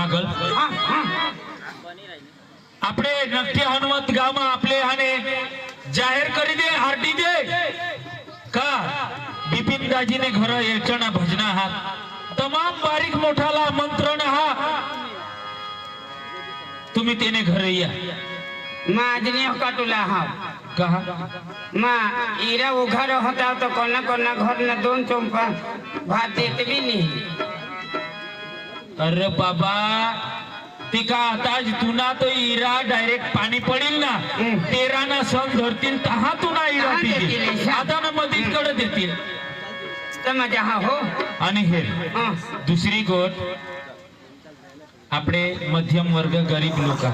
આગળ આપણે નક્કી હનુમત ગામમાં આપણે આને જાહેર કરી દે આરટી દે का बिपिन दाजी ने घर येचना भजना हा तमाम बारीक मोठाला आमंत्रण हा तुम्ही तेने घर या माजने काटुला हा कहा मा इरा उघार होता तो कोना कोना घर न दोन चोंपा भात देत भी नहीं अरे बाबा तिका आता तुना तो इरा डायरेक्ट पाणी पडील ना तेरा ना सण धरतील तहा तुना इरा देतील आता ना मधीच कड देतील समजा हा हो आणि हे दुसरी गोष्ट आपले मध्यम वर्ग गरीब लोक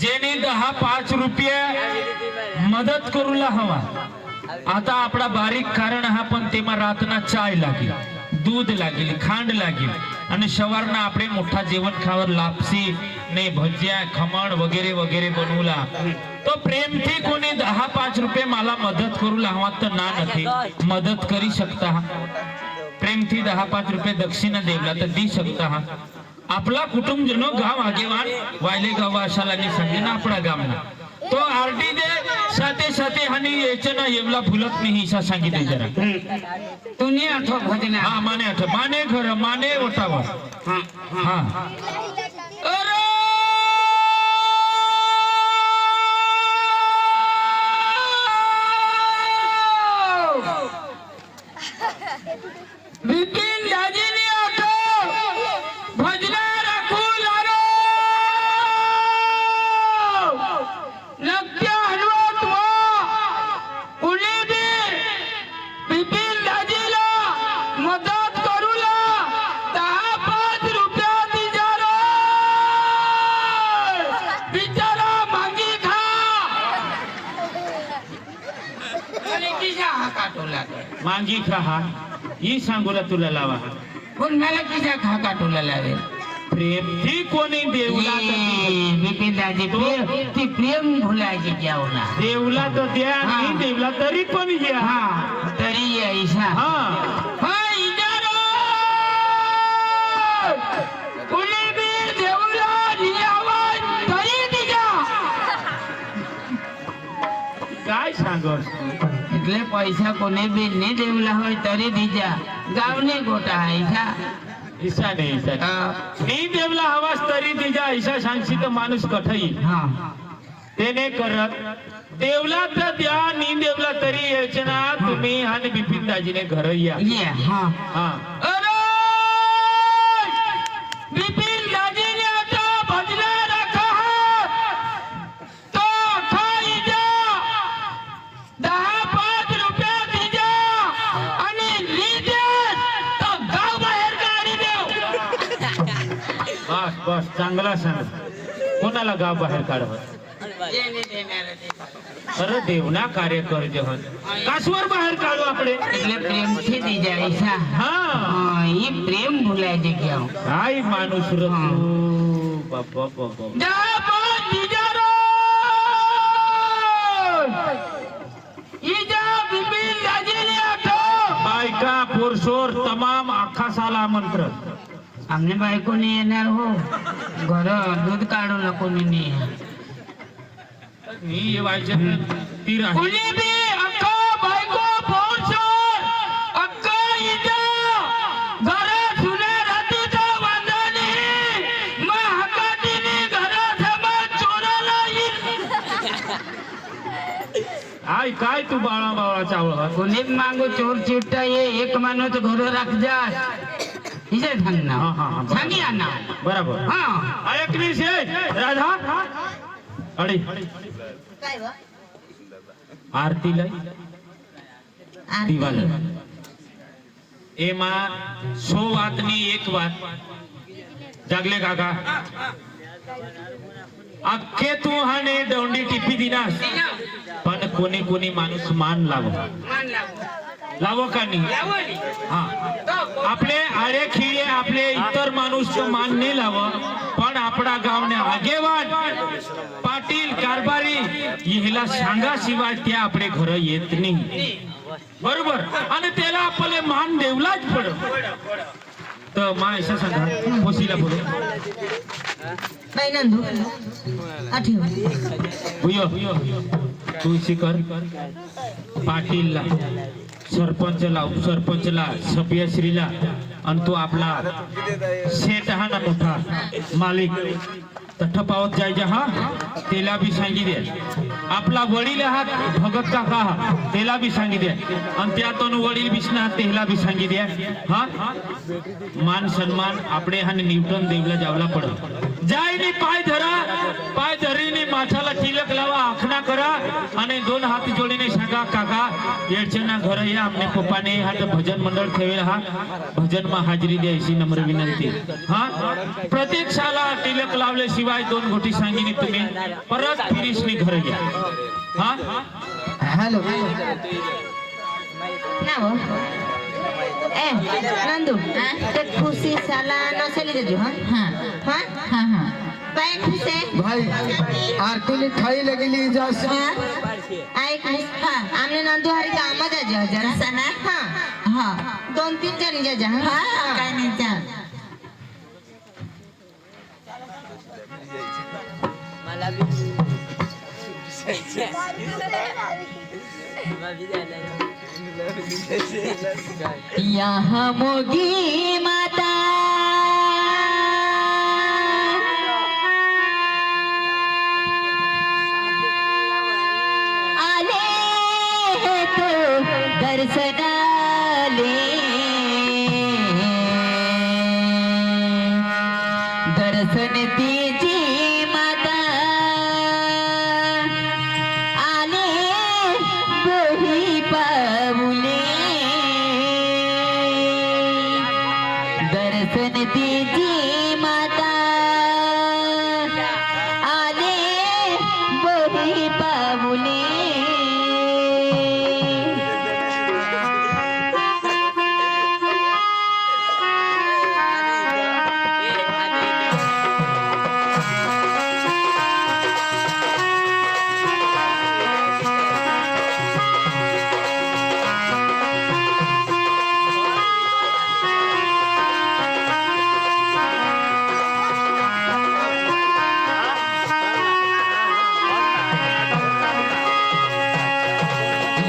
जेने 10-5 रुपये मदत करूला हवा आता आपला बारीक कारण हा पण तेमा रातना चाय लागेल दूध लागेल खांड लागेल आणि सवारना આપણે મોઠા જેવણ ખાવર લાપસી ને ભજીયા ખમણ વગેરે વગેરે बनवला તો પ્રેમથી કોને 10-5 રૂપિયા માલા મદદ કरूला हवा तर ना નથી मदद કરી શકતા प्रेमથી 10-5 રૂપિયા दक्षिणा देवला तर दी शकता आपला कुटुंब जनो गाव आगेवान वायले गाव अशालानी संगीना आपला गावना तो आरटी दे साथे साथे हनी येचना येवला भुलत नाही ईशा सांगितले जरा तुने आठो भजना हां माने आठ माने घर माने ओटावा हां हां अरे बिपिन दाजी ने आठो भजना रखू लारो नक्की हनुमत वा कुणी बी बिपिन दाजीला मदत करूला 10-5 रुपया दिजा रे बिचारा मागी खा आणि किजा हा काटुला मागी खा हा ही सांगूला तुला लावा पण मला किजा खा काटुला लावे प्रेम थी कोणी देवला बिपिन दाजी ती प्रेम भुलायची क्या होना देवला तर द्या नाही देवला तरी पण घ्या हा तरी ऐसा हा हाय इजारो कुणी बी देवला नियावा तरी दिजा काय सांगस એટલે પૈસા કોને બી ને દેવલા હોય તરી દીજા ગાવને ગોટા ऐसा ईशा नाही ईशा नाही देवला हवास तरी तिच्या ईशा सांगशी तर माणूस कठई हा तेने करत देवला तर द्या नी देवला तरी यायचे ना तुम्ही आणि बिपिन दाजीने घर या ये हा हा अरे बिपिन दाजीने आता भजना रखा तो खाई जा 10-5 रुपया दिजा आणि लीजे तो गाव बाहेर काढी देव बस बस चांगला सांग कोणाला गाव बाहेर काढवत જેને દેનાર દે अरे देवना कार्य करते होत कासवर बाहेर काढू આપણે એટલે પ્રેમથી દીજા ऐसा हा હા ઈ પ્રેમ ભૂલાય ગયા काय माणूस रे तू बाबा बाबा जा पण दिजारो इजा बिपिन दाजीने आठो बायका पुरुषोर तमाम आखा साला मंत्र आमने बायकोने येणार हो घर दूध काढू नको मी नी येवायचे ती राही कुणी बी अक्का बायको पुरुषोर अक्का इजा घर सुने राती तो वांदनी मग हकाटीने घर समाज चोराला येईल आय काय तू बाळा बाळा चावळ कोणी मागू चोर चिट्टा ये एक माणूस घर राख जा हिजे सांगना हा, हा, हा, बरोबर. सांगी ना बरोबर हा ऐकली से राधा अडी काय व आरतीला दिवाला एमा 100 वातनी एक वात जागले काका अख्खे तू हाने दौंडी टिपी दिनास पण कोणी कोणी माणूस मान लाव मान लागू लावो का नाही लावली हा आपले आडे खिळे आपले इतर माणूस तो मान नाही लाव पण आपला गावने आगेवान पाटील कारभारी ह्याला सांगा शिवाय त्या आपले घर येत नाही बरोबर आणि त्याला आपले मान देवलाच पड तर मा ऐसा सांगा पोसीला बोलो बाई नंदू आठव हुयो तुळशी कर पाटीलला सरपंचला उपसरपंचला सभ्यश्रीला आणि तो आपला शेठ हा ना मोठा मालिक तठ पावत जायचा हा त्याला बी सांगी दे आपला वडील हा भगत काका हा त्याला बी सांगी दे आणि त्यातून वडील बिसना त्याला बी सांगी दे हा मान सन्मान आपले हा न्यूटन देवला जावला पडत जायनी पाय धरीने माथाला तिलक लावा आखना करा आणि दोन हात जोडीने सांगा काका येडचेना घर या आपले पप्पाने हा भजन मंडळ ठेवेल हा भजन मा हाजरी द्यायची नम्र विनंती हा प्रत्येक शाला तिलक लावल्याशिवाय दोन गोटी सांगितली तुम्ही परत फिरीशनी घर घ्या हा हॅलो ना हो ए नंदू ते खुशी साला नसेली देजो हां हां हां हां बाय खुशी भाई आरती ने थाली लगेली जास ऐक हां आमने नंदू हरी काम जा जरा सना हां हां 2-3 जणी जा हां काय नाही जा मला भी यहाँ मोगी माता आले हैं तो दर्शनाले दर्शन दीजिए माता आले वही पाऊले दर्शन दीजिए माता आले वही पाऊले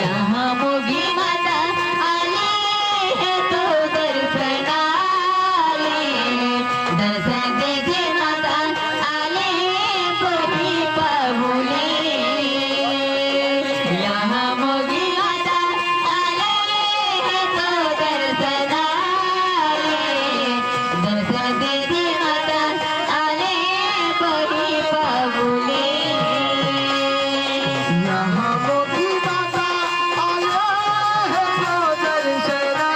यहाँ मोगी माता आले हैं तो दर्शनाले दर्शन दीजिए माता आले वही पाऊले यहाँ मोगी माता आले हैं तो दर्शनाले दर्शन दीजिए माता आले वही पाऊले यहाँ मोगी माता आया है जो दर्शनाले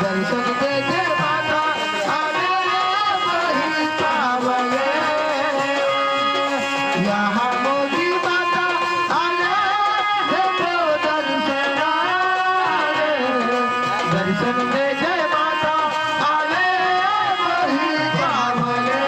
दर्शन देखे माता आले वही पावले यहाँ मोगी माता आया है जो दर्शनाले दर्शन देखे माता आले वही पावले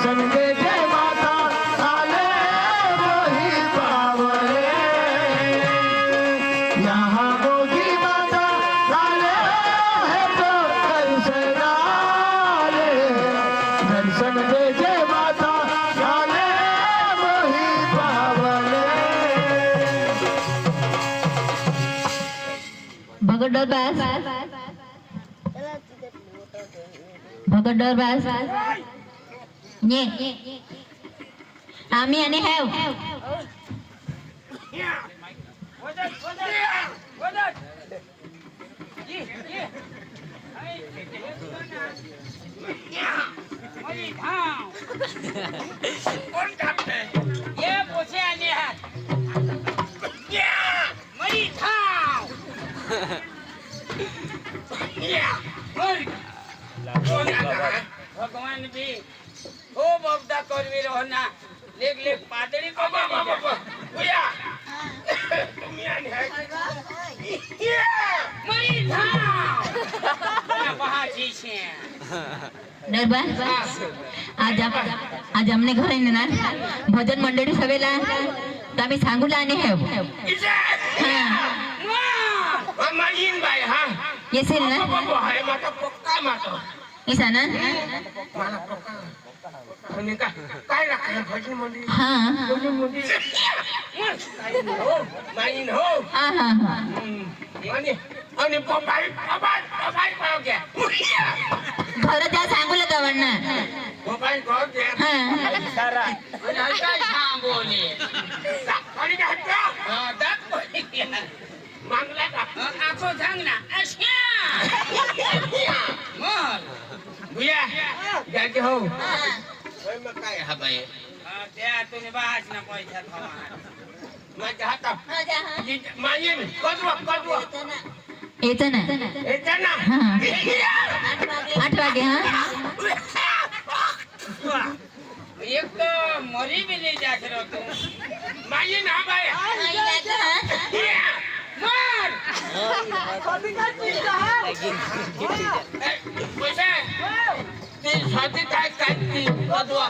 दर्शन दे जय माता आले मोही पावले यहाँ मोगी माता आले है तो दर्शन आले दर्शन दे जय माता आले मोही पावले भगत डरबास भगत डरबास ने आम्ही आणि हॅव कोण कापतंय? ये पोचे आले आहात. मरी थांब. कोण आता? भगवान भी खूप अवधा करवी रहो ना लेख लेख पातळी तुम्ही आणि मरी थांब. पहाची शे डरबास आज हमने घर ना भजन मंडळी सभेला तर आम्ही सांगूला आणि हॅव माहीन बाय हा येसेल ना आहे माझा पक्का माझा इसा ना मला पक्का आणि काय राखलं भजन मंडळी हा माहीन हो हा हा हा आणि पपाई पाव घ्या घर जा सांगूला गवणना पपाई पाव घ्या हा सारा आणि काय सांगोले आणि काय दात मागला का आखो सांग ना अशा मग भुया गाके हो मग काय हा बाई त्या तुम्ही बाज ना पैसा खावा माझ्या हातात मायन कदवा येतं ना येतं ना हा 8 वागे हा एक तो मरी भी नहीं जात रहो तू मायन हा बाई मार पैसा ते साथी काय काय कदवा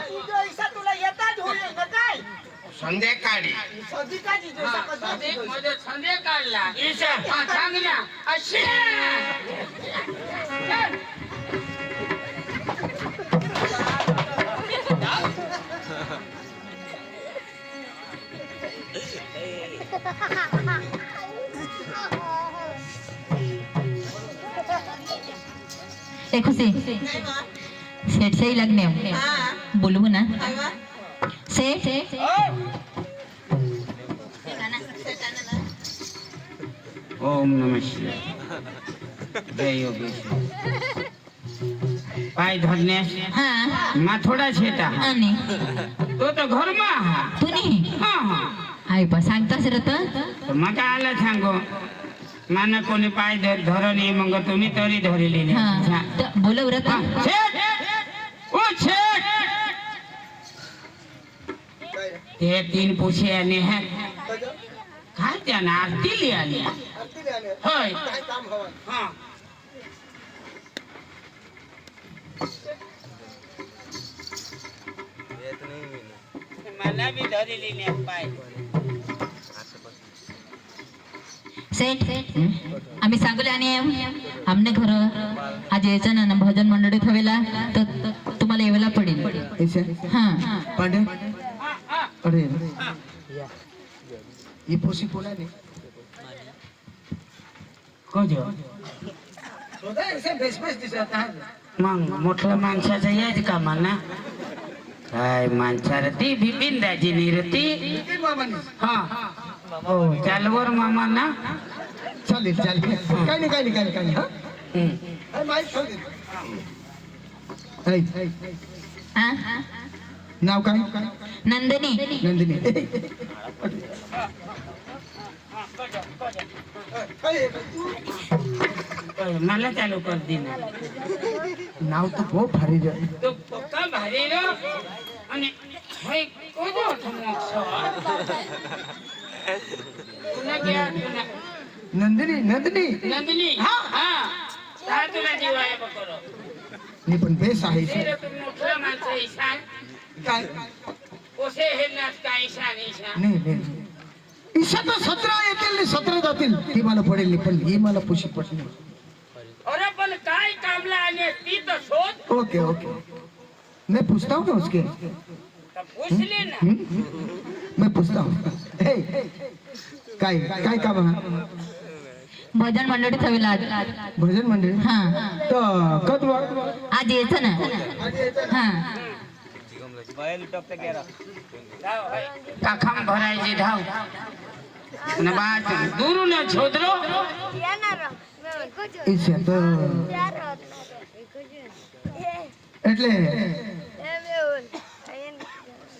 तुला येतात होईल काय संध्याकाळी मध्ये संध्याकाळला चांगल्या अशी ए खुशी सेठ से ही लगने बोलू ना सेठ ओम नमः शिवाय जय योगेश्वर पाय धरण्यास हा माथोडा छेटा आणि तो तर घरमा हा तुम्ही हा हा आई पा सांगतास रत मका आला सांगो माना कोणी पाय धरणी मग तुम्ही तरी धरली हा बोलव रत ओ छेट ते 3 पुशे आणि हे काय त्यानं आरती लिहिली होय हा मला बी धरली नाही पाय सेठ आम्ही सांगले आणि आमने घर आज यायचं ना भजन मंडळी ठेवला तर तुम्हाला यायला पडेल ऐसे हा पांडे अरे ये पोसी कोणा ने कोजो सोदा ऐसे बेस दिसत आहे मग मोठ्या माणसाचं यायचं का मला काय माणसाला ती बिपिन दाजी निरती किती मामाने हा हो चालवर मामा ना चालेल चालेल काय नाही हा अरे माहित ठेव दे हा नाव काय नंदिनी नंदिनी मला चालू कर देना नाव तर बहुत भारी रे तो पक्का भारी रो आणि होय कोजो ठमोक्ष तुला क्या तुला नंदिनी नंदिनी हा काय तुला जीवाय बकरो नाही पण बेस आहे ते तू मोठा माणसं ईशान काय ओसे हे नाच काय ईशा निशा नाही नाही ईशा तर 17 येतील आणि 17 जातील ती मला पडेल नाही, पण ही मला पुशी पडली. अरे पण काय कामला आले ती तर शोध ओके ओके मैं पूछता हूँ ना उसके तर पूछले ना मैं पूछता हूँ हे काय काय काम आहे भजन मंडळी ठेवला आज. भजन मंडळ हा तर कधवा आज यायचं ना हा काखम भरायची धाव न बात दूर न छोदरो ईशा तर એટલે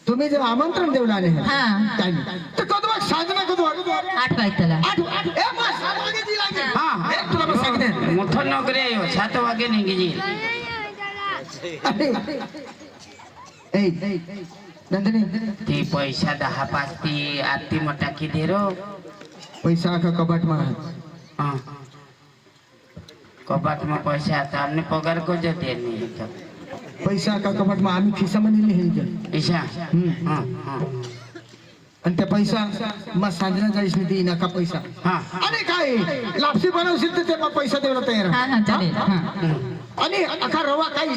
तुम्ही जे आमंत्रण देऊन आले हा काय नाही तर कधवा साजना कधवा 8 वाजताला 8 ए मग 7 वागे ती लागेल हा हे तुला मग सांगते मोठं नोकरी आहे 7 वागे निघी ए नंदिनी ती पैसा 10-5 ती आरती मटाकी दे रो पैसा आखा कबाटમાં हाँ कबाट में पैसा आता हमने पगार को जो देनी है तो पैसा आखा कबाटમાં आम्ही खिसामध्ये लिहिली आहे. ईशा हम्म. हाँ हाँ आणि त्या पैसा मग सांजना जाईस नाही ती नका पैसा हाँ आणि काय लापसी बनवशील तर ते मग पैसा द्यायला तयार हा आहे. हा चालेल हा आणि अखा रवा काही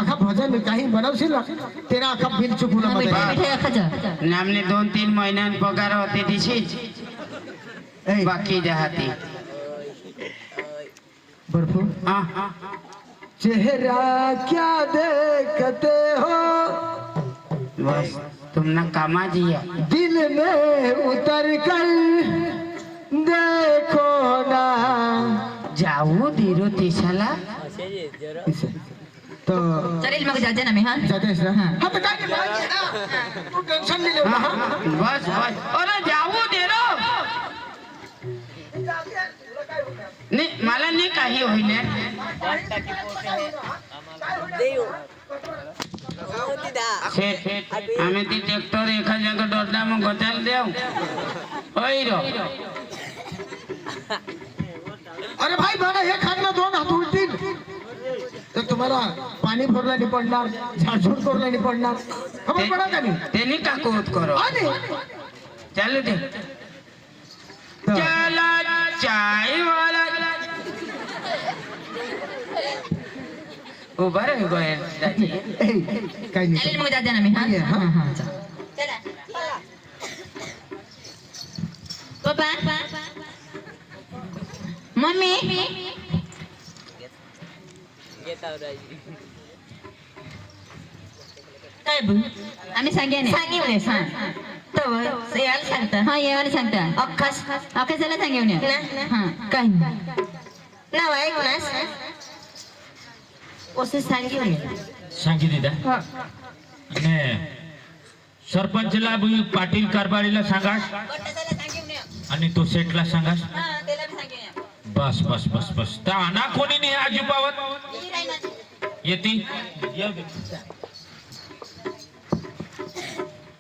अखा भजन काही बनवशील ना त्याने अखा बिल चुकून मिठाई मिठाई खायचं हमने 2-3 महीना पगार होती थी बाकी जहाती भरपूर हाँ हाँ चेहरा क्या देखते हो बस तुमने कामा जिया दिल में उतर कर देखो ना जाऊ धीरो तिशाला तो चालेल मग जाते ना मी हा जातेस ना हा तर काय नाही माहिती आहे ना तू टेन्शन नाही हाँ, घेऊ हाँ, बस बस अरे जाऊ दे रो नाही मला नाही काही होईल आम्ही ती ट्रॅक्टर एका जागा डोरला मग गोत्याला देऊ होय रो अरे भाई मला हे खाणं 2 हात उलटील तर तुम्हाला पाणी भरला नाही पडणार झाडझूड करला नाही पडणार खबर पडा का नाही त्यांनी काकूत करो आणि चालू दे तर चला चाय वाला उभा रे गोयल ए, काही नाही चालेल मग जाते ना मी हा हा, हा हा चला पप्पा मम्मी काय बघ आम्ही सांगेन सांग तो यायला सांगता हा यायला सांगता अख्खासाला सांगेन हा काय नाव ऐक ना ओसे सांगेन सांगी दिदा અને સરપંચલા બી પાટીલ કારબારીલા सांगास आणि तो सेटला सांगास बस बस बस बस त्या अना कोणी नाही अजिबावत येती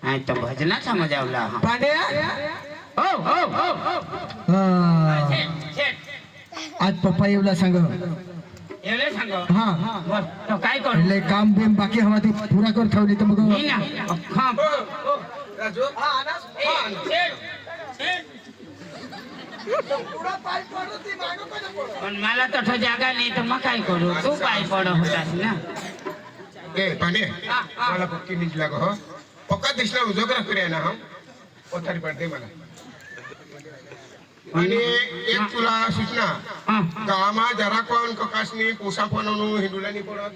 हा तो भजनाचा मजा आवला पांड्या हो हो हो हा, आज पप्पा येऊला सांग एवढे सांगो हा बस तो काय करू એટલે કામ બેમ બાકી હવા થી પૂરા કર થવલી તો મગ नाही ना हा राजू हा अनास पण मला तसं जागा नाही तर मग काय करू तू पाय पड होतास ना ए पांडे मला पक्की नीच लाग हो पक्का दिसला उजोगरा करूया ना हम पथारी पडते मला आणि एक तुला सूचना हा गामा जरा कोण ककासनी पोसा पणवणू हिंदुलानी पडत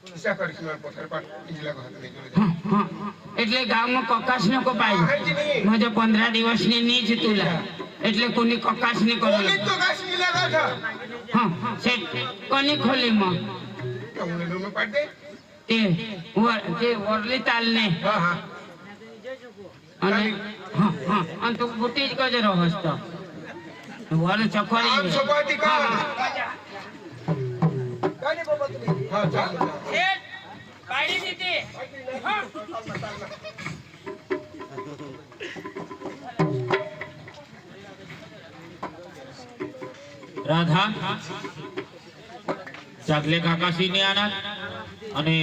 दिशा करशील पथारी पाड नीच लाग हा, हा. એટલે ગામમાં કકાશ नको પાય माझ्या 15 દિવસની નીચ તુલા એટલે કોની કકાશ ની કરો कोणी तो कासनी लागा था હા સેટ કોની ખોલી માં उन्हें रूम में पड़ते તે વરલી તાલ ને हाँ हाँ અને હા હા અને તું બુટી જ કજે રહસ તો વર ચકોરી आम सपाती का हाँ चल સેટ પાડી દીધી હા રાધા ચાકલે કાકાસી ને આના અને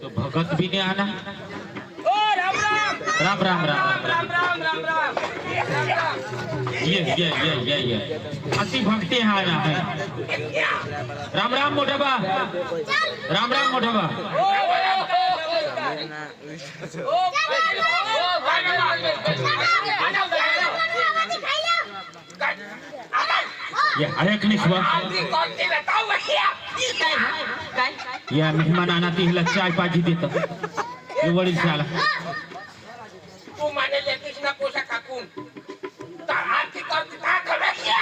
तो भगत भी नहीं आना। ओ राम राम राम राम राम राम राम राम राम राम राम ये अति भक्ति हा ना है। राम राम मोठा बा, राम राम मोठा बा। ये ऐक नाही शिवा, या मेहमानांना तिला चाय पाजी देतं हे वडील शाला। तू माने लेतीस ना पोषा काकून आरती करते का करायच्या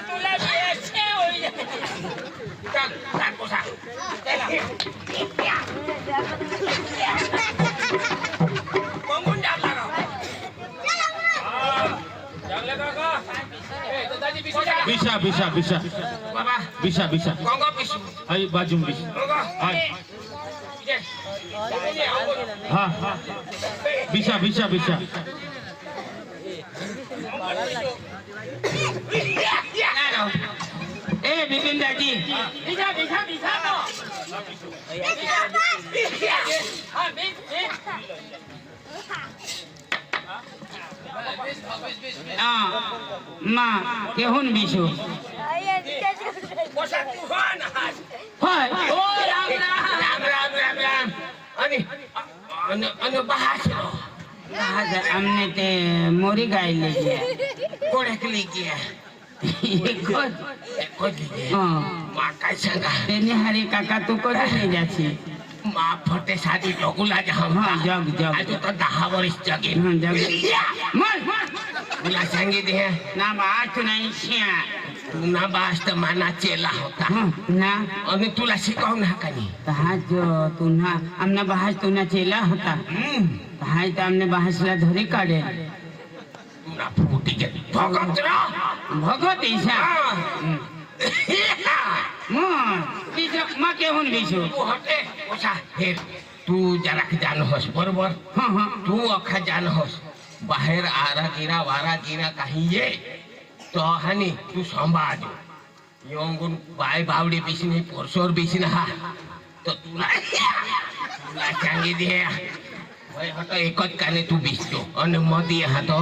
तुला बिशा बिशा बिशा बाबा बिशा बिशा गंगा पिशू आई बाजू में बिशा। हाँ हाँ बिशा बिशा बिशा। ए बिपिन दादी बिशा बिशा बिशा तो हाँ माँ केहून बिशू होय ओ राम राम राम राम राम आणि बहास हमने ते मोरी गाय ले गया कोड़क ले गया माँ काय सांगा तेने हरी काका तू कधी ले जाशी माँ फटे शादी जगुला हम जग जग आज तो 10 वर्ष जगे जग मर तुला सांगितले ना बास नाही शिया तू ना बास तर माना चेला होता ना आणि तुला शिकव ना कानी हा जो तुना आमना बास तुना चेला होता हाय तर आमने बासला धरी काढे तुला फुटी गे भगत रा भगत ईशा केहून बिशू तू हटे ओसा हे तू जरा जान होस बरोबर तू अखा जान होस बाहेर आरा गिरा वारा गिरा काही ये तो हानी तू सांभाळ योंगून बाय बावडे बिसने पोरसोर बिसने हा तो तुला सांगी दे भाई हटो एकच काने तू बिसतो आणि मध्ये हा तो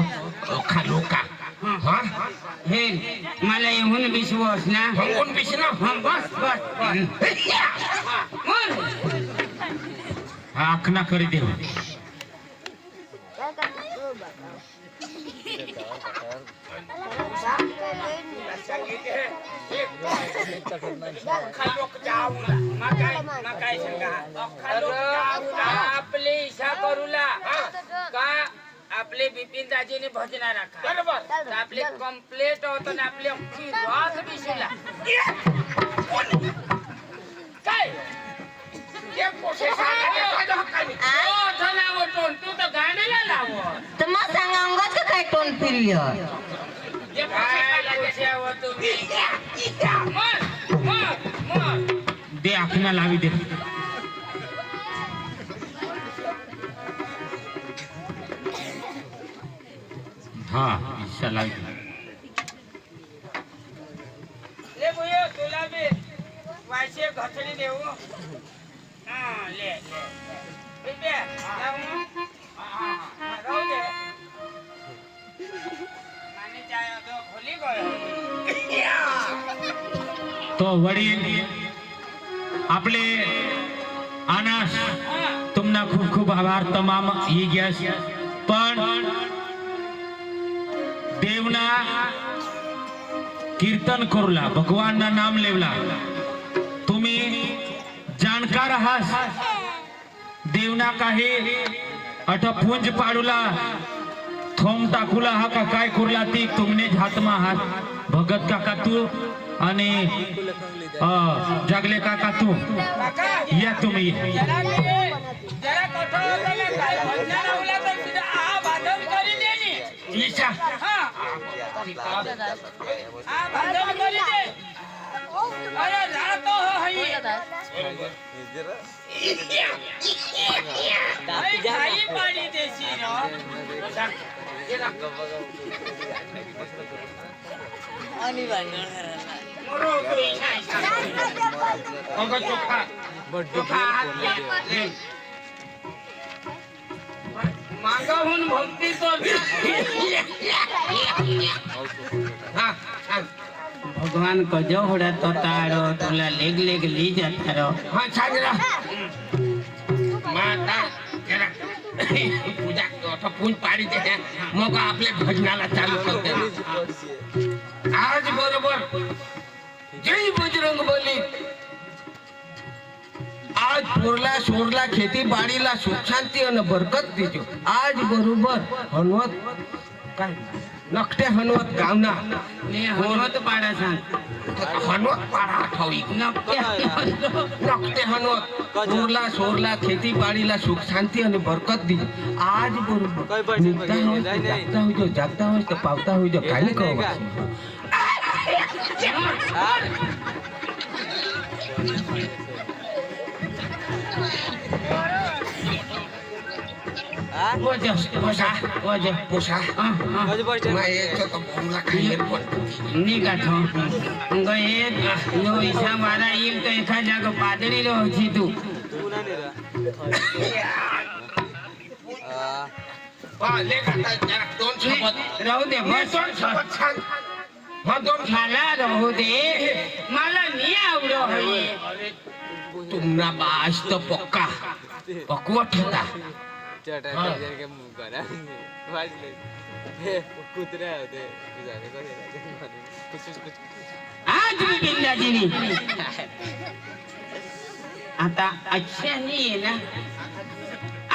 अखा लोका हाँ हे मला येऊन बिसवस ना होऊन बिसना हां बस बस हा आखना करी दे। आपले इशा करूला का आपले बिपिन दाजीने भजना राखा बरोबर आपले कंप्लीट होतो ना आपले अख्खी रात बिशला काय ये पोसे तू तर गाणीला लाव तर मग सांगा अंगात का काय टोन फिरलं दे आखना लावी दे। हाँ बिशा लावी दे। ले भैया तुला बी वाशे घसडी देऊ हा ले ले राहू दे माने जाय तो खोली गयो तो वडील आपले अनास तुमना खूप खूप आभार तमाम ही गॅस पण देवना कीर्तन करूला भगवान ना नाम लेवला तुम्ही जाणकार आहात देवना काही अटपुंज पाडूला थोम टाकूला हा का काय कुरला ती तुमने हातमा आहात भगत काका तू आणि जगले काका तू या तुम्ही जरा कठोर होता ना काय भजना लावला तर सीधा आ बांधव करी देनी ईशा हां आ बांधव करी दे अरे रातो हो हई काही पाणी देशी नो मागाहून भक्ती तो भगवान कजो होड़ा तो तारो तुला लेग लेग ली जाता रो हा छाजरा माता जरा पूजा पूज पाडी दे मग आपल्या भजनाला चालू करते आज बरोबर जय बजरंग बली आज पोरला सोरला खेती बाडीला सुख शांती आणि बरकत देजो आज बरोबर हनुवत काय नकटे हनुवत गावना ने हनुमत पाडा सांग हनुवत पाडा आठवी नकटे हनुवत पोरला सोरला खेती बाडीला सुख शांती आणि बरकत देजो आज बरोबर निघता हो जागता हो तो पावता हो जो काय कहो पादरी रही तू राहू दे मला राहू दे मला नाही आवडो तुमना बास तो पक्का पकवट होता आज मी बिंदाजीनी आता अच्छा नाही आहे ना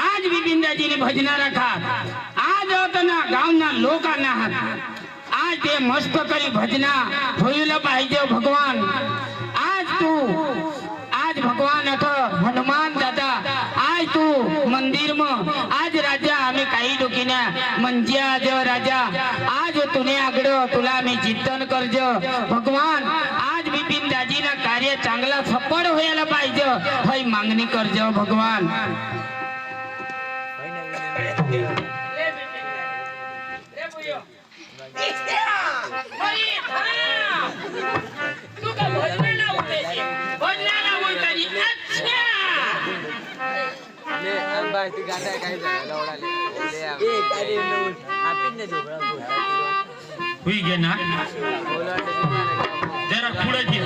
आज मी बिंदाजीने भजना राखात आज होत ना गावना लोकांना आज ते मस्त करी भजना होईल पाहिजे भगवान आज भगवान अथ हनुमान दादा आज तू मंदिर में आज राजा आम्ही काही डोकीना म्हणजे आज राजा आज तुने आगड तुला मी चिंतन करज भगवान आज बिपिन दाजीला कार्य चांगला सफळ व्हायला पाहिजे हय मागणी करज भगवान हुई गे ना जरा पुढे जे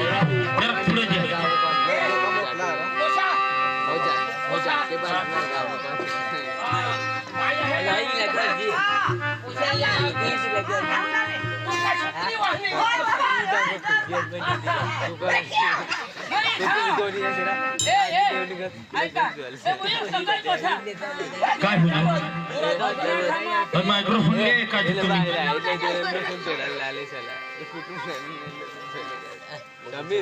काय होणार मायक्रोफोन घे का तुम्ही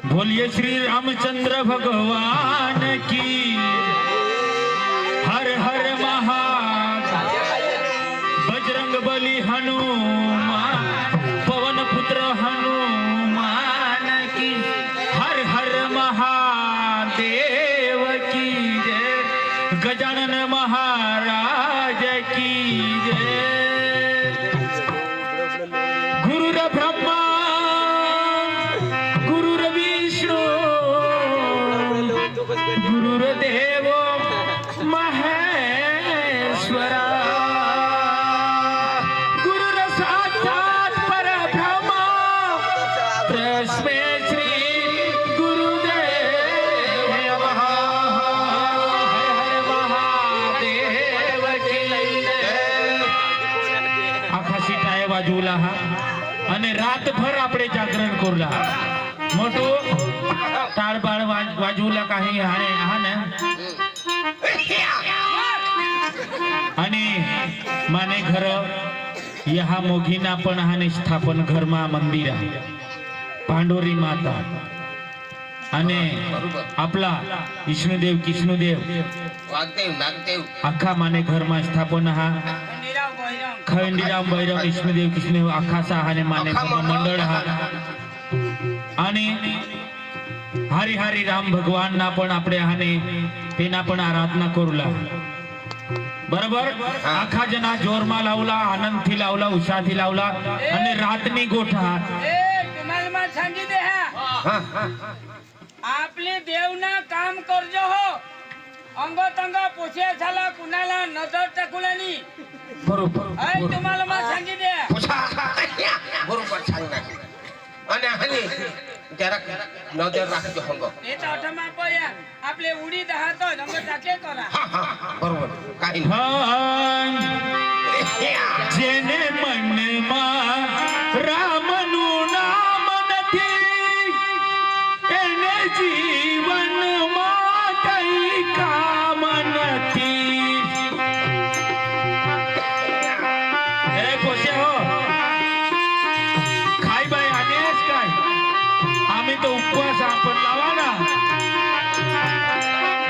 बोलिए श्री रामचंद्र भगवान की हर हर बजरंग बली हनुमान पवन पुत्र हनुमान की हर हर महादेव की जय गजानन महाराज की जय गुरुर ब्रह्मा गुरुर विष्णु गुरुर्देव महेश्वरा गुरुर साक्षात परब्रह्म तस्मै श्री गुरुदेव नमः हर हर महादेव की आखा सीटाए बाजूला हा અને રાતભર આપણે જાગરણ કરલા મોટો તાળબાળ વાજूला काही हाणे हाने आणि माने घर या मोघीना पण हाने स्थापन घरमा मंदिर आहे पांडोरी माता आणि आपला विष्णुदेव कृष्णदेव अख्खा माने घरमा स्थापन हा खंडीराम भैरव विष्णुदेव कृष्णदेव अख्खा सहाने माने मंडळ हा आणि हरी हरी राम भगवान ना पण आपले हाने तेना पण आराधना करूला बरोबर आखा जना जोरमा लावला आनंदથી लावला ઉષાથી लावला અને રાતની ગોઠા तुम्हाला मला सांगितले हा आपले देवना काम करजो हो अंग तंग पोछे झाला कुणाला नजर टाकूलानी बरोबर तुम्हाला मला सांगितले बरोबर सांगणार आणि हनी जरा नजर राखજો हंगो એ તો અઠમા પડ્યા આપણે ઉડી દહા તો અંગ टाके करा बरोबर काही જેને મનમાં રામનું નામ નથી એને જીવનમાં કઈ કામ નથી એ પોસે હો ખાઈ ભાઈ આનેસ काय आम्ही तो उपवास आपण लावाना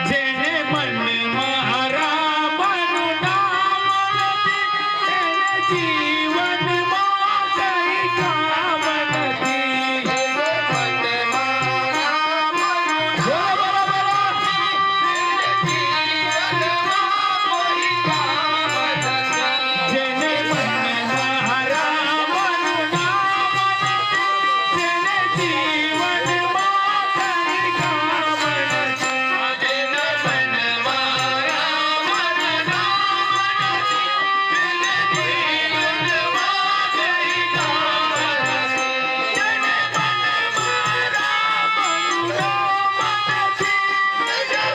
जेने मनमा रामનું नाम નથી એને જીવનમાં કઈ કામ નથી બોલો બોલો બોલો જેને મનમાં રામનું નામ નથી તેને જીવનમાં કઈ કામ નથી જેને મનમાં રામનું નામ નથી તેને જીવનમાં કઈ કામ નથી જેને મનમાં રામનું નામ નથી જેને મનમાં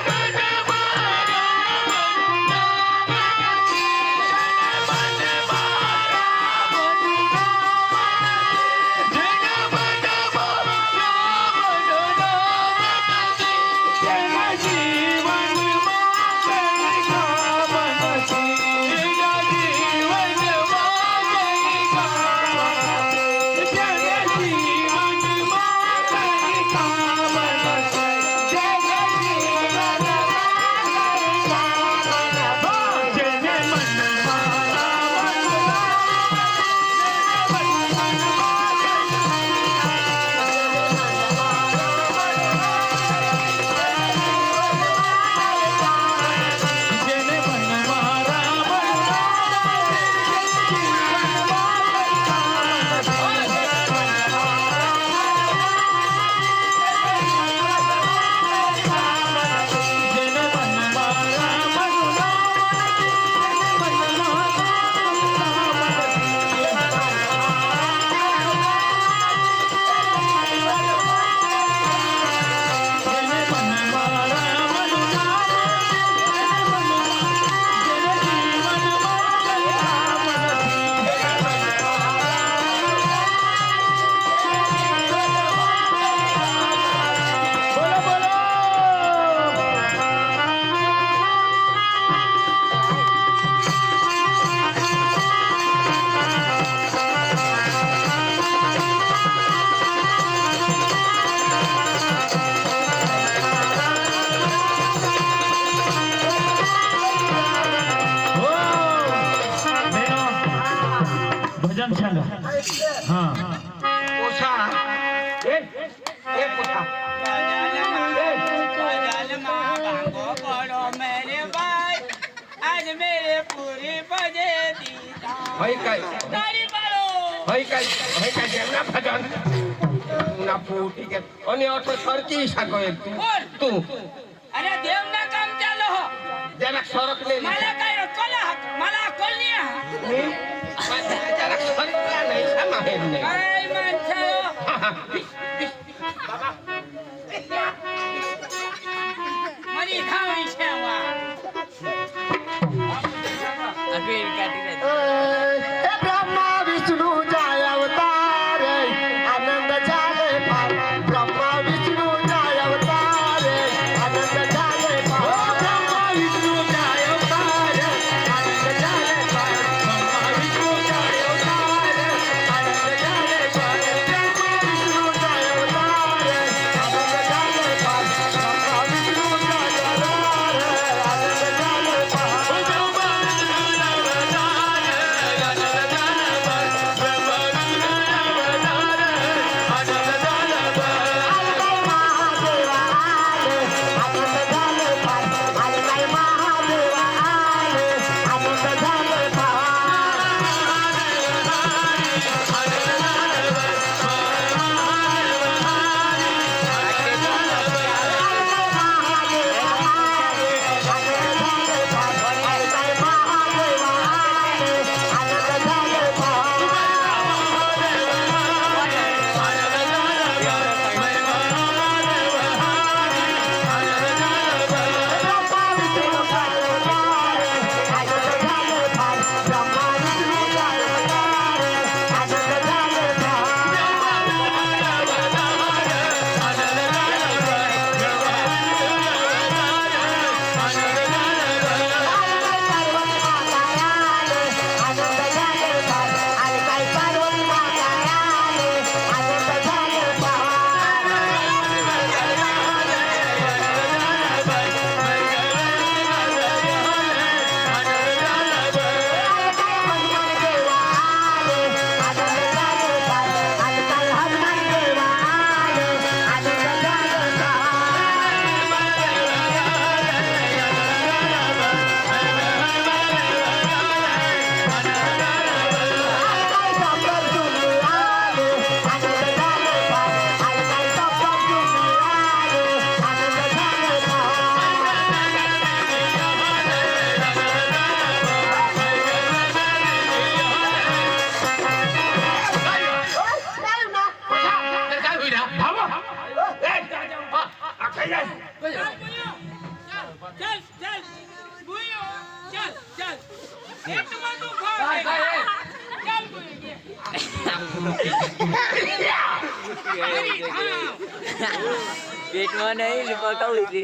રામનું નામ भजन सांगा हा पोछा ए पोछा आज मेरे पूरी बजे दीदा भाई काय तारी पाडो भाई काय जेवना भजन ना फूटी के आणि ऑटो सरकी साको एक तू अरे देव ना काम चालू हो जरा सरकले मला काय अक्कल मला अक्कल नाही आहे. जरा सरकला नाही समाहेर नाही काय माणसं मरी खावी शेवा अबे काटी हे ब्रह्मा विष्णू जय अवतार आनंद झाले फार ब्रह्मा विष्णू जय अवतार आनंद झाले फार ब्रह्मा विष्णू जय अवतार आनंद झाले फार ब्रह्मा विष्णू जय अवतार आनंद झाले फार ब्रह्मा विष्णू जय पेटમાં નહીં પકડી લીધી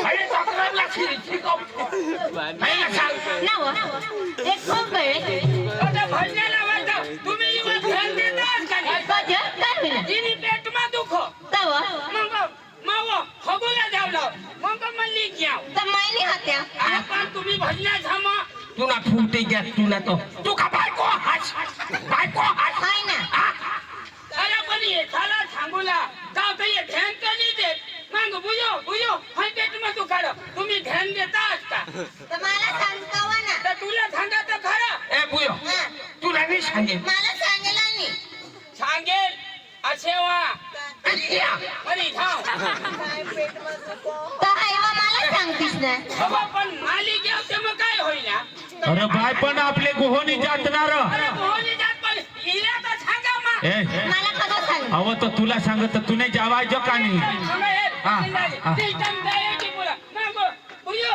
अरे चक्राला शिकव. नाही सांग. ना हो एक खूप वेळ आता भजनाला वाजव. तुम्ही इवा ध्यान देताच का नाही? काय होईल तिने पेटमा दुखो तव मग मावो हगुला जावलो मग म्हणली घ्याव. तर मायनी हात्या आपण तुम्ही भजना थांबा. तुला फुटे घ्या तुला तो तू का बायको हास हाय ना अरे पण येथाला थांबूला जाऊ तर ये ध्यान कधी देत मग बुयो हाय पेटमा तू काढ. तुम्ही ध्यान देताच का? तर मला सांगावा ना तर तुला सांगा तर खरं. ए बुयो तुला नाही सांगेन मला सांगेला नाही सांगेल असे वा अरे थांब. तर हायवा मला सांगतीस ना बाबा पण मालिक येऊ ते मग काय होईना? अरे बाय पण आपले गोहोनी जातणार अरे मोहनी जात पण हिला तर सांगा मा. ए मला कसा सांग अव तर तुला सांगत तर तुने जावायचं का नाही सांगा हे. हा, हा. ते टाइम द्यायची बोला. मग बुयो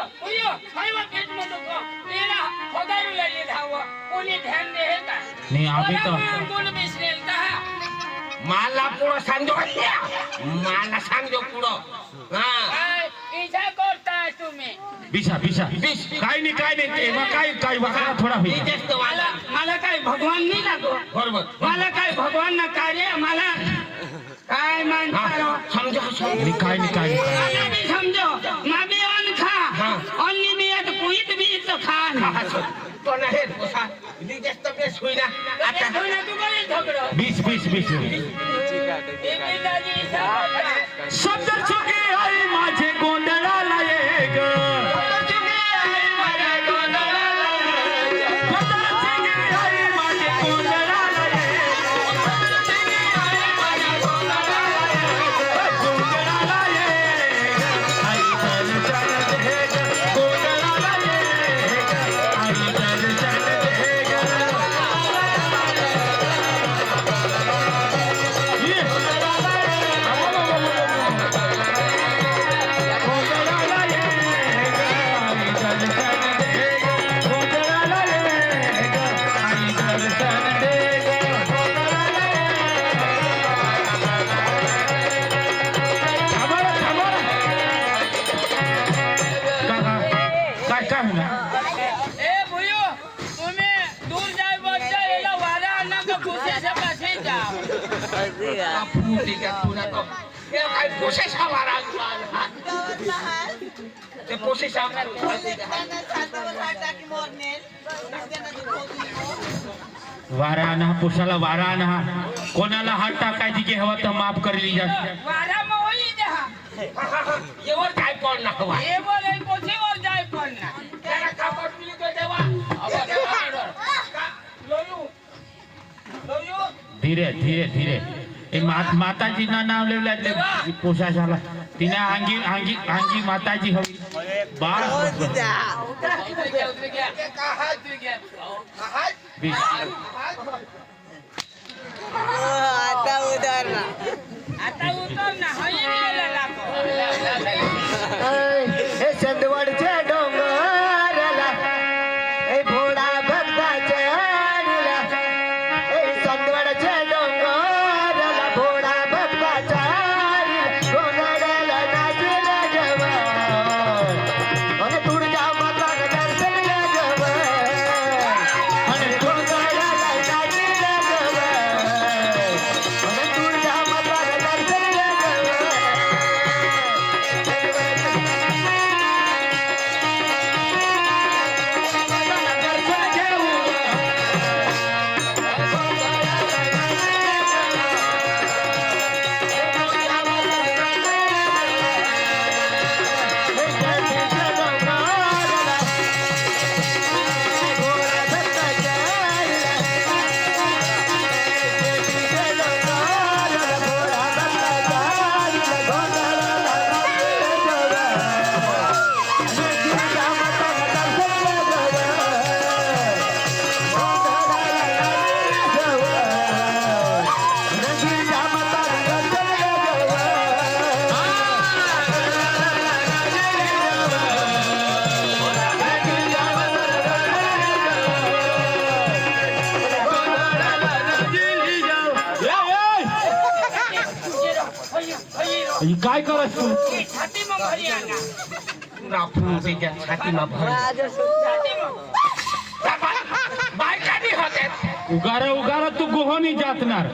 हायवा पेट मध्ये को. तेला खोदारू लागली धाव. कोणी ध्यान दे हे का? नाही आम्ही तर कोण बिसरेल का? मला पुढं सांगतो मला सांगतो पुढं हा काय इजा करताय तुम्ही? बिशा काय नाही तेव्हा काय वाकडा थोडा मी होईल तेच तर मला काय भगवान नाही लागो. बरोबर मला काय भगवान ना कार्य मला काय हा, मानता समजा नाही काय नाही मला भी समझो मैं भी अन्न खा हाँ। अन्नी भी है तो कोई भी तो खा तो नाही पोसा मी जास्त बेस होईना आता तू बोले झगड़ो बीस ये पिताजी सब शब्द चुके आई माझे गोंधळाला एक शब्द चुके आई माझे गोंधळाला आई दर्शन दे ग गोंधळाला एक आई दर्शन दे ग ए भुयो तुम्ही दूर जाय बच्चा एला वारा अन्ना का खुशी से पासे जाओ फुटे घ्या तुला तो हे काय पोसे सावारा ते पोसे सावारा वारा आणा पुरुषाला वारा आणा कोणाला हात टाकायची की हवा तर माफ करली जाते वारा में होई जहा एवर काय पण ना हवा ये बोले पोछे और जाय पड़ना त्याला कापड मिली तो देवा लोयू धीरे ए माताजीना नाव लिवलं पोशाशाला तिने अंगी माताजी हवी बाळ उतर गया बीस आता उतर ना हई गेला लागो हे चंदवडच्या डोंगराला ए भोळा भक्ताच्या आडीला ए चंदवडच्या डोंगराला भोळा भक्ताच्या आडीला गोंधळाला नाचला जवान आणि तुळजा माता दर्शनला जवान आणि गोंधळाला नाचला ही काय करस तू ही छाती मग भरी आणा राफू त्याच्या छातीमा भर छाती मग बायकानी होते उगारा तू गोहनी जातणार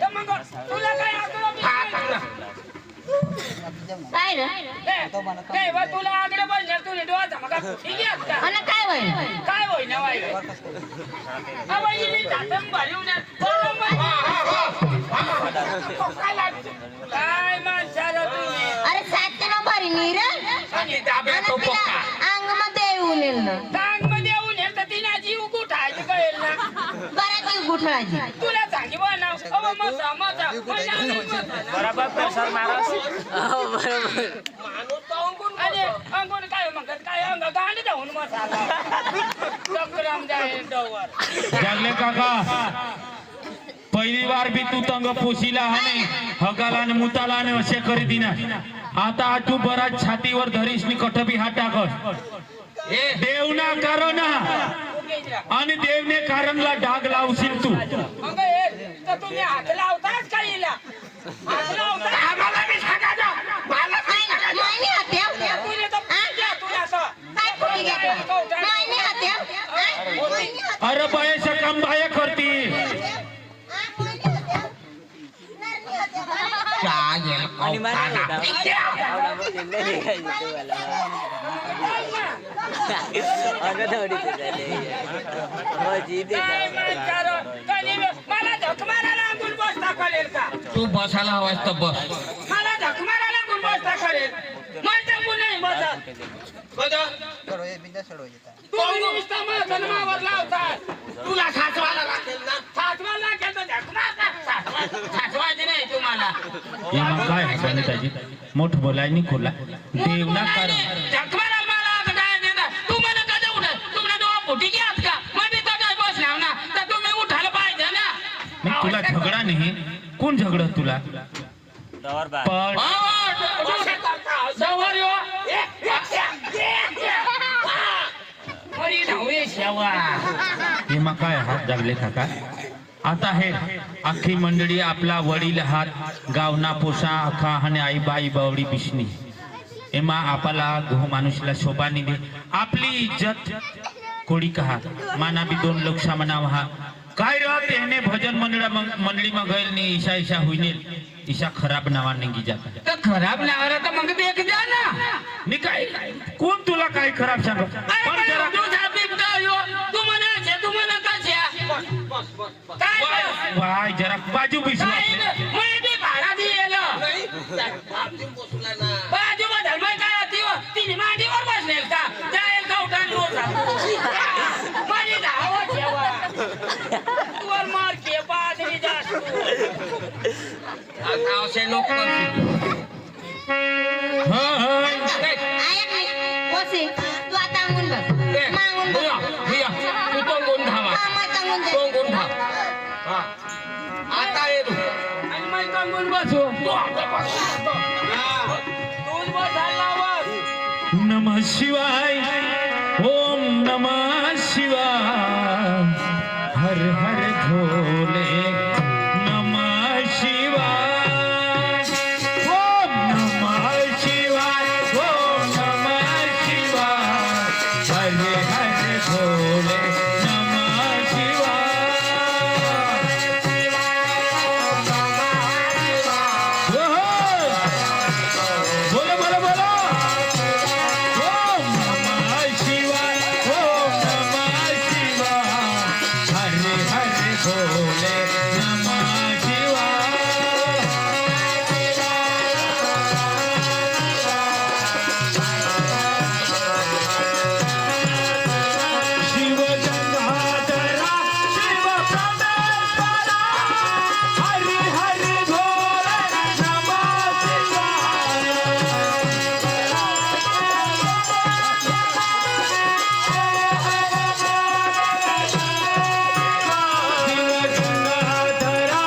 तर मग तुला काय आग्रह हा चांगला काय रे काय बा तुला आग्रह बोलल्या तुला डोळा मग ठीक आहे आता आणि काय होईल काय होईना वाई अबा इली जातम भरी उन्हात काय माणसाला तुम्ही अरे 7 नंबर नीर आणि दाब्या तो पक्का अंग मध्ये येऊन येईल ना टांग मध्ये येऊन येईल तर तिने जीव गुठायची कळेल ना बऱ्याच जीव गुठळाची तुला सांगी ना अबा मजा बरोबर प्रेशर मारा हो बरोबर माणूस तो अरे अंगून काय म्हणतात काय अंग गांड जाऊन मसाला चक्रम जाईल डोवर जागले काका पहिली बार भी तू तंग पोशीला हने हगाला आणि मुताला आणि असे करी दिना आता तू बराच छातीवर धरीस नि कटबी हात टाकस देवना कारण आणि देवने कारणला डाग लावशील तू मग तर तुम्ही हात लावताच का हिला हात लावता आम्हाला बी सांगा जा मला नाही हात्या तुला तर पूजा तुला असं काय फुटी घेतो नाही हात्या अरे बाय सकम बाय करती चालेल आणि मला खाना. मला धक मारायला अंगून बसता कळेल का तू बसायला हवास तर बस मला धक मारायला अंगून बसता कळेल मला अंगून नाही बसत तुम्ही नुसतं मला जन्मावर लावतात तुला सासवायला लागेल ना सातवाला लागेल तर धक मारता सातवायचे नाही तुम्हाला मग काय हाताने त्याची मोठ बोलायनी खोला देवना कारण धक मारायला मला काय देणार तू मला कधी उठत तुम्हाला डोळा फुटी घ्यात का मग मी तर बसणार ना तर तुम्ही उठायला पाहिजे ना मग तुला झगडा नाही कोण झगडत तुला पण हे मग काय हात जागले काका आता हे अख्खी मंडळी आपला वडील हात गावना पोसा अखा आणि आई बाई बावडी बिशनी एमा आपला घो माणूसला शोभा निदे आपली इज्जत कोडी कहा माना बी 2 लोक सामना वहा काय राहते हेने भजन मंडळी मग गैल नी ईशा ईशा हुईने ईशा खराब नावा निघी जाता तर खराब नावाला तर मग देख द्या ना मी काय कोण तुला काय खराब सांग पण जरा तू म्हणा काय वाय जरा बाजू बिसवा भाडा दिलेलं बाजू बदल मग काय तिने मांडीवर बसलेल का जाईल का उठान माझी धावत ठेवा तुवर मार के बाजरी जास्त आता असे लोक तू आता अंगून बस मागून बस तू तो गुण धावा अंगून तो गुण धाव आता ये तू आणि मग कंगून बसू तूच बसायला बस नमः शिवाय ओम नमः शिवाय हर हर भोले नमः शिवाय ओम नमः शिवाय ओम नमः शिवाय हर हर भोले नमः शिवाय बोलो बोलो बोलो ओम नमः शिवाय ओम नमः शिवाय हरे हरे भोले नमः शिवाय शिव गंगाधरा शिव परमेश्वरा हरे हरे भोले नमः शिवाय शिव गंगाधरा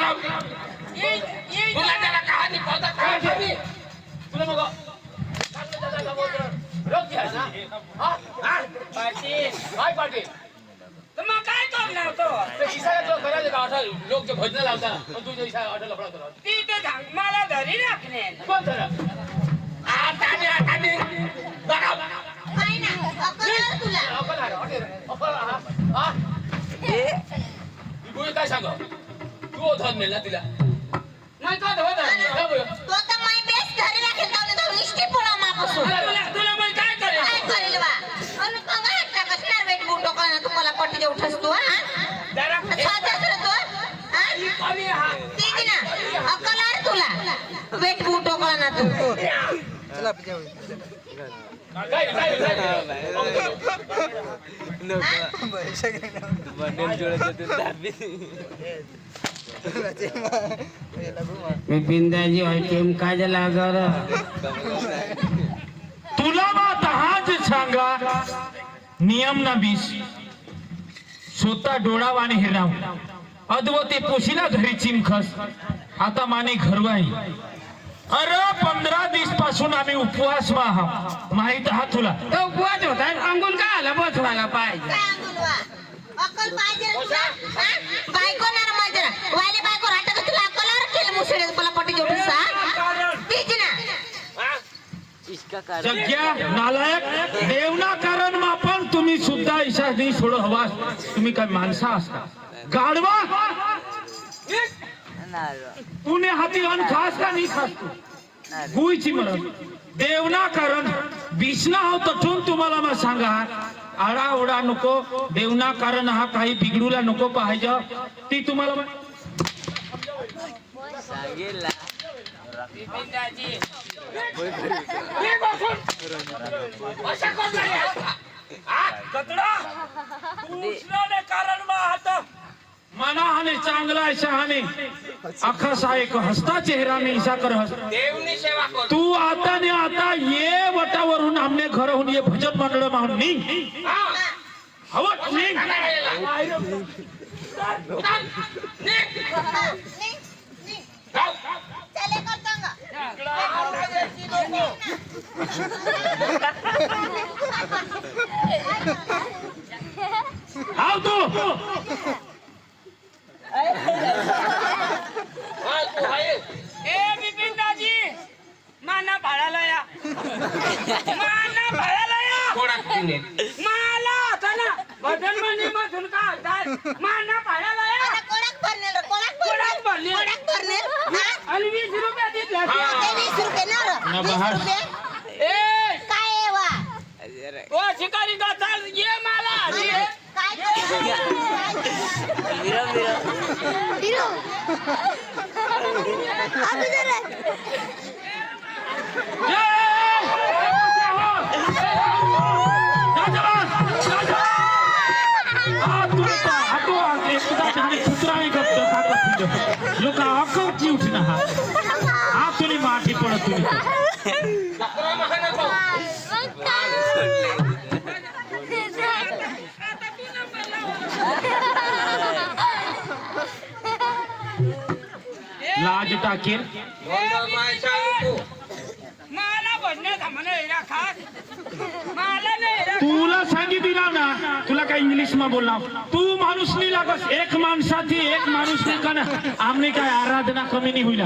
तुला त्याला कहाणी पडत काय तुला मग पाटील मग काय करणार लोक जे भजन लावतात तुझ्या इशा ऑर्डर लफडा ती ते मला घरी राखणे कोण झालं काय सांग तू धन मिळला तिला नाही का तुला मग काय करेल तुम्हाला पट्टी उठस तू तुला वेट बुटो ना तू बिंदाजी आयटम काय झाला अगर तुला मग हाच सांगा नियम ना 20 स्वतः डोळाव आणि हिराव अद्वते पोशीला घरी चिमखस आता माने घरवाई अरे 15 दिवस पासून आम्ही उपवास आहात माहित आहात तुला तो उपवास होता अंगुल का आला बसवायला पाहिजे अक्कल पाहिजे बायको ना माझ्या वाली बायको राहता का तुला अक्कल केलं मुसळे मला पट्टी जोडून तीच ना जग्या नालायक देवना कारण मापन तुम्ही सुद्धा ईशा नाही सोड हवा तुम्ही काय माणसा असता गाडवा पुणे हाती अन खास का नाही खास तू गुईची मरण देवना कारण बिष्णा हो तठून तुम्हाला मग सांगा आडा ओढा नको देवना कारण हा काही बिघडूला नको पाहिजे ती तुम्हाला मना हाने चांगला शहाणे अख्खा सा एक हसता चेहरा में ईशा कर हस देवनी सेवा कर तू आता ने आता ये वटावरून आमने घर होऊन ये भजन मंडळ माहून नी हवं नी चले करतांगा हाव तू ए बिपिन दाजी माना भाड्याला या माना भाड्याला या मला होता ना भजन म्हणजे मधून का माना भाड्याला या कोणाक भरणार कोणाक भरली? आणि 20 रुपये दिले 20 रुपये ना 20 रुपये ए काय आहे वा ओ शिकारी का चाल ये मला ये काय हिरो अभी जरा लोक अकवची उठना हा तुली माठी पडत तुम्ही लाज टाकेल मला भजन म्हणा खास मला नाही तुला सांगितलं ना तुला काय इंग्लिश मा बोलणार तू माणूस नाही लागस एक माणसाची एक माणूस नाही का ना आमने काय आराधना कमी नाही होईल